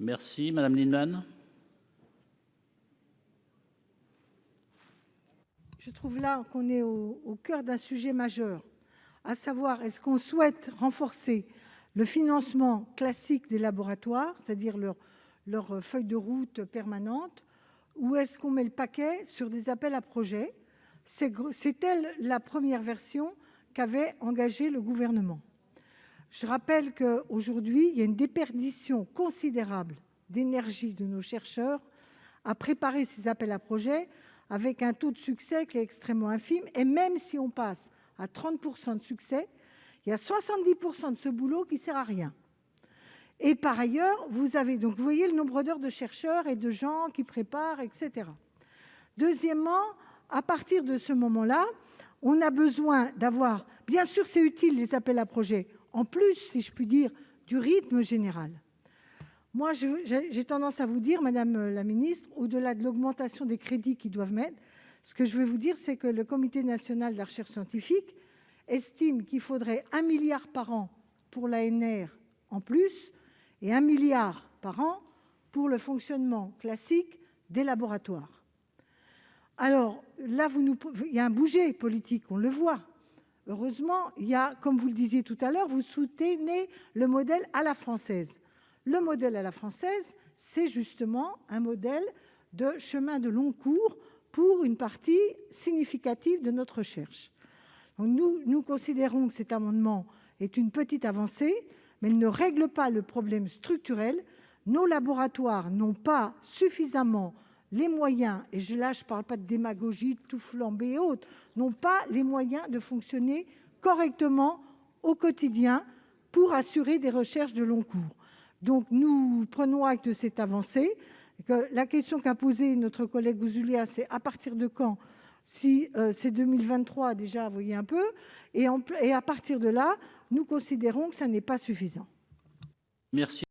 Merci. Madame Lienemann. Je trouve là qu'on est au cœur d'un sujet majeur, à savoir, est-ce qu'on souhaite renforcer le financement classique des laboratoires, c'est-à-dire leur feuille de route permanente, ou est-ce qu'on met le paquet sur des appels à projets? C'est telle la première version qu'avait engagée le Gouvernement. Je rappelle qu'aujourd'hui, il y a une déperdition considérable d'énergie de nos chercheurs à préparer ces appels à projets, avec un taux de succès qui est extrêmement infime. Et même si on passe à 30% de succès, il y a 70% de ce boulot qui ne sert à rien. Et par ailleurs, vous voyez le nombre d'heures de chercheurs et de gens qui préparent, etc. Deuxièmement, à partir de ce moment-là, on a besoin d'avoir... Bien sûr, c'est utile, les appels à projets, en plus, si je puis dire, du rythme général. Moi, j'ai tendance à vous dire, madame la ministre, au-delà de l'augmentation des crédits qu'ils doivent mettre, ce que je veux vous dire, c'est que le Comité national de la recherche scientifique estime qu'il faudrait 1 milliard par an pour l'ANR en plus et 1 milliard par an pour le fonctionnement classique des laboratoires. Alors là, il y a un bouger politique, on le voit. Heureusement, comme vous le disiez tout à l'heure, vous soutenez le modèle à la française. Le modèle à la française, c'est justement un modèle de chemin de long cours pour une partie significative de notre recherche. Donc nous considérons que cet amendement est une petite avancée, mais il ne règle pas le problème structurel. Nos laboratoires n'ont pas suffisamment les moyens, et là je ne parle pas de démagogie, de tout flamber et autres, n'ont pas les moyens de fonctionner correctement au quotidien pour assurer des recherches de long cours. Donc nous prenons acte de cette avancée. La question qu'a posée notre collègue Ouzoulias, c'est à partir de quand? Si c'est 2023 déjà, vous voyez un peu, et à partir de là, nous considérons que ça n'est pas suffisant. Merci.